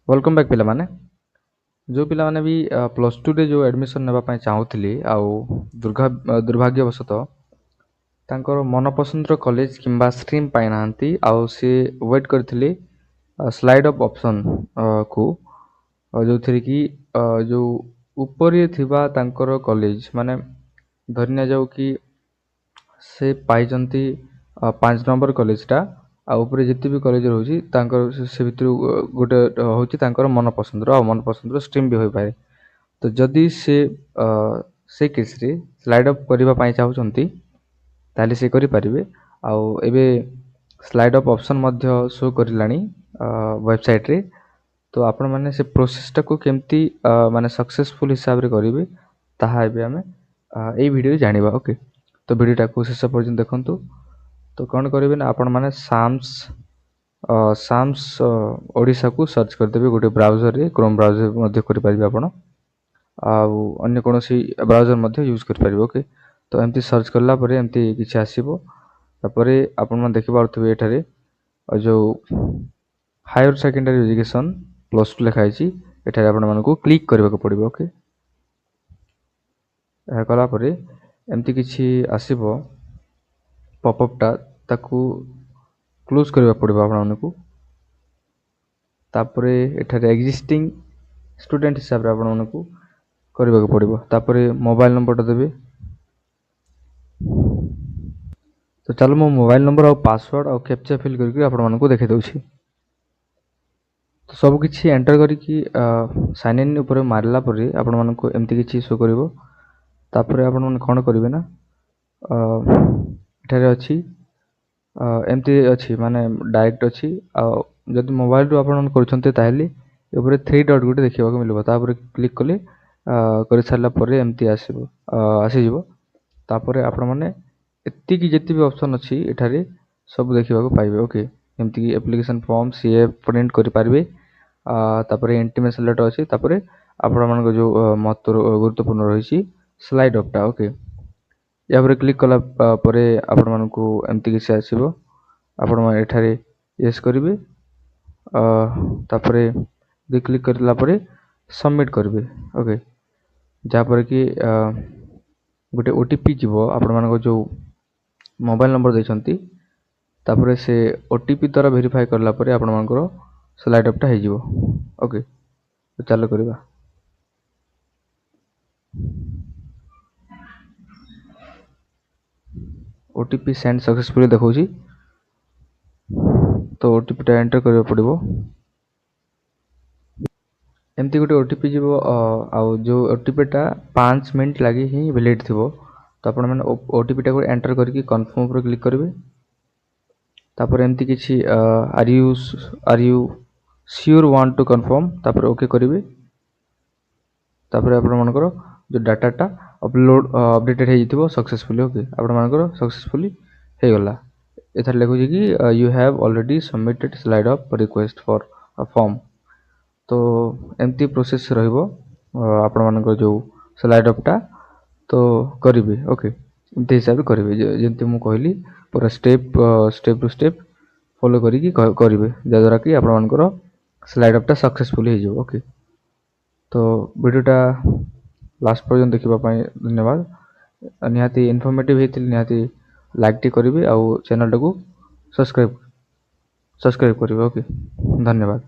Welcome back पिलामाने जो पिलामाने भी plus two रे जो एडमिशन नेबा ପାଇଁ ଚାହୁଁଥିଲି ଆଉ ଦୁର୍ଭାଗ୍ୟବଶତଃ ତାଙ୍କର ମନପସନ୍ଦର କଲେଜ କିମ୍ବା ଷ୍ଟ୍ରିମ୍ ପାଇନାହାନ୍ତି ଆଉ ସେ ୱେଟ୍ କରିଥିଲେ ସ୍ଲାଇଡ୍ ଅଫ୍ ଅପସନ୍ କୁ ଯେଉଁଥିରେ କି ଯେଉଁ ଉପରେ ଥିବା ତାଙ୍କର କଲେଜ ମାନେ ଧରି ନିଆଯାଉ କି ସେ ପାଇଛନ୍ତି 5 ନମ୍ବର କଲେଜଟା ଆଉ ଉପରେ ଯେତେ ବି କଲେଜ ରହୁଛି ତାଙ୍କର ସେ ଭିତରୁ ଗୋଟେ ହେଉଛି ତାଙ୍କର ମନପସନ୍ଦର ଆଉ ମନପସନ୍ଦର ଷ୍ଟ୍ରିମ୍ ବି ହୋଇପାରେ। ତ ଯଦି ସେ ସେ କେସ୍ରେ ସ୍ଲାଇଡ୍ ଅପ୍ କରିବା ପାଇଁ ଚାହୁଁଛନ୍ତି ତାହେଲେ ସେ କରିପାରିବେ। ଆଉ ଏବେ ସ୍ଲାଇଡ୍ ଅପ୍ ଅପସନ୍ ମଧ୍ୟ ଶୋ କରିଲାଣି ୱେବସାଇଟ୍ରେ। ତ ଆପଣମାନେ ସେ ପ୍ରୋସେସ୍ଟାକୁ କେମିତି ମାନେ ସକ୍ସେସଫୁଲ୍ ହିସାବରେ କରିବେ ତାହା ଏବେ ଆମେ ଏଇ ଭିଡ଼ିଓରେ ଜାଣିବା। ଓକେ, ତ ଭିଡ଼ିଓଟାକୁ ଶେଷ ପର୍ଯ୍ୟନ୍ତ ଦେଖନ୍ତୁ। ତ କ'ଣ କରିବେ ନା ଆପଣମାନେ ସାମ୍ସ ଓଡ଼ିଶାକୁ ସର୍ଚ୍ଚ କରିଦେବେ ଗୋଟେ ବ୍ରାଉଜରରେ, କ୍ରୋମ୍ ବ୍ରାଉଜର ମଧ୍ୟ କରିପାରିବେ ଆପଣ, ଆଉ ଅନ୍ୟ କୌଣସି ବ୍ରାଉଜର ମଧ୍ୟ ୟୁଜ୍ କରିପାରିବେ। ଓକେ, ତ ଏମିତି ସର୍ଚ୍ଚ କଲା ପରେ ଏମିତି କିଛି ଆସିବ। ତାପରେ ଆପଣମାନେ ଦେଖିପାରୁଥିବେ ଏଠାରେ ଯେଉଁ higher secondary education plus two ଲେଖା ହେଇଛି, ଏଠାରେ ଆପଣମାନଙ୍କୁ କ୍ଲିକ୍ କରିବାକୁ ପଡ଼ିବ। ଓକେ, ଏହା କଲା ପରେ ଏମିତି କିଛି ଆସିବ ପପଅପ୍ଟା, ତାକୁ କ୍ଲୋଜ୍ କରିବାକୁ ପଡ଼ିବ ଆପଣମାନଙ୍କୁ। ତାପରେ ଏଠାରେ ଏକ୍ଜିଷ୍ଟିଂ ଷ୍ଟୁଡେଣ୍ଟ ହିସାବରେ ଆପଣମାନଙ୍କୁ କରିବାକୁ ପଡ଼ିବ। ତାପରେ ମୋବାଇଲ ନମ୍ବରଟା ଦେବେ। ତ ଚାଲ ମୁଁ ମୋବାଇଲ ନମ୍ବର ଆଉ ପାସୱାର୍ଡ଼ ଆଉ କ୍ୟାପଚା ଫିଲ୍ କରିକି ଆପଣମାନଙ୍କୁ ଦେଖାଇ ଦେଉଛି। ତ ସବୁକିଛି ଏଣ୍ଟର କରିକି ସାଇନ୍ ଇନ୍ ଉପରେ ମାରିଲା ପରେ ଆପଣମାନଙ୍କୁ ଏମିତି କିଛି ଶୋ କରିବ। ତାପରେ ଆପଣମାନେ କ'ଣ କରିବେ ନା ଏଠାରେ ଅଛି ଏମିତି ଅଛି ମାନେ ଡାଇରେକ୍ଟ ଅଛି। ଆଉ ଯଦି ମୋବାଇଲରୁ ଆପଣମାନେ କରୁଛନ୍ତି ତାହେଲେ ଉପରେ 3 ଡଟ୍ ଗୋଟେ ଦେଖିବାକୁ ମିଳିବ, ତାପରେ କ୍ଲିକ୍ କଲେ କରିସାରିଲା ପରେ ଏମିତି ଆସିଯିବ। ତାପରେ ଆପଣମାନେ ଏତିକି ଯେତେ ବି ଅପସନ୍ ଅଛି ଏଠାରେ ସବୁ ଦେଖିବାକୁ ପାଇବେ। ଓକେ, ଯେମିତିକି ଆପ୍ଲିକେସନ୍ ଫର୍ମ ସିଏ ପ୍ରିଣ୍ଟ କରିପାରିବେ। ତାପରେ ଇଣ୍ଟିମେସନ୍ ଲେଟର୍ ଅଛି। ତାପରେ ଆପଣମାନଙ୍କ ଯେଉଁ ମହତ୍ତ୍ୱ ଗୁରୁତ୍ୱପୂର୍ଣ୍ଣ ରହିଛି ସ୍ଲାଇଡ୍ ଅପ୍ଟା। ଓକେ, ୟା ପରେ କ୍ଲିକ୍ କଲା ପରେ ଆପଣମାନଙ୍କୁ ଏମିତି କିଛି ଆସିବ। ଆପଣମାନେ ଏଠାରେ ୟେସ୍ କରିବେ। ତାପରେ କ୍ଲିକ୍ କରିଲା ପରେ ସବମିଟ୍ କରିବେ। ଓକେ, ଯାହାପରେ କି ଗୋଟେ ଓ ଟି ପି ଯିବ ଆପଣମାନଙ୍କ ଯେଉଁ ମୋବାଇଲ ନମ୍ବର ଦେଇଛନ୍ତି। ତାପରେ ସେ ଓ ଟି ପି ଦ୍ୱାରା ଭେରିଫାଏ କଲା ପରେ ଆପଣମାନଙ୍କର ସ୍ଲାଇଡ୍ ଅପ୍ଟା ହେଇଯିବ। ଓକେ, ତ ଚାଲ କରିବା। ଓ ଟି ପି ସେଣ୍ଡ ସକ୍ସେସଫୁଲି ଦେଖାଉଛି। ତ ଓ ଟି ପିଟା ଏଣ୍ଟର କରିବାକୁ ପଡ଼ିବ। ଏମିତି ଗୋଟେ ଓ ଟି ପି ଯିବ ଆଉ ଯେଉଁ ଓ ଟି ପିଟା 5 ମିନିଟ୍ ଲାଗି ହିଁ ଭ୍ୟାଲିଡ୍ ଥିବ। ତ ଆପଣମାନେ ଓ ଟି ପିଟାକୁ ଏଣ୍ଟର କରିକି କନଫର୍ମ ଉପରେ କ୍ଲିକ୍ କରିବେ। ତାପରେ ଏମିତି କିଛି are you sure want to confirm, ତାପରେ ଓକେ କରିବେ। ତାପରେ ଆପଣମାନଙ୍କର ଯେଉଁ ଡାଟାଟା ଅପଡେଟେଡ଼ ହେଇଯାଇଥିବ ସକ୍ସେସଫୁଲି। ଓକେ, ଆପଣମାନଙ୍କର ସକ୍ସେସଫୁଲି ହେଇଗଲା। ଏଠାରେ ଲେଖୁଛି କି you have already submitted slide of request for form. ତ ଏମିତି ପ୍ରୋସେସ୍ ରହିବ ଆପଣମାନଙ୍କର ଯେଉଁ ସ୍ଲାଇଡ୍ ଅପ୍ଟା ତ କରିବେ। ଓକେ, ଏମିତି ହିସାବରେ କରିବେ ଯେମିତି ମୁଁ କହିଲି ପୁରା ଷ୍ଟେପ୍ ଟୁ ଷ୍ଟେପ୍ ଫଲୋ କରିକି କରିବେ, ଯାହାଦ୍ୱାରା କି ଆପଣମାନଙ୍କର ସ୍ଲାଇଡ୍ ଅପ୍ଟା ସକ୍ସେସଫୁଲି ହେଇଯିବ। ଓକେ, ତ ଭିଡ଼ିଓଟା ଲାଷ୍ଟ ପର୍ଯ୍ୟନ୍ତ ଦେଖିବା ପାଇଁ ଧନ୍ୟବାଦ। ନିହାତି ଇନଫର୍ମେଟିଭ୍ ହେଇଥିଲେ ନିହାତି ଲାଇକ୍ଟି କରିବେ ଆଉ ଚ୍ୟାନେଲଟାକୁ ସବସ୍କ୍ରାଇବ୍ କରିବେ। ଓକେ, ଧନ୍ୟବାଦ।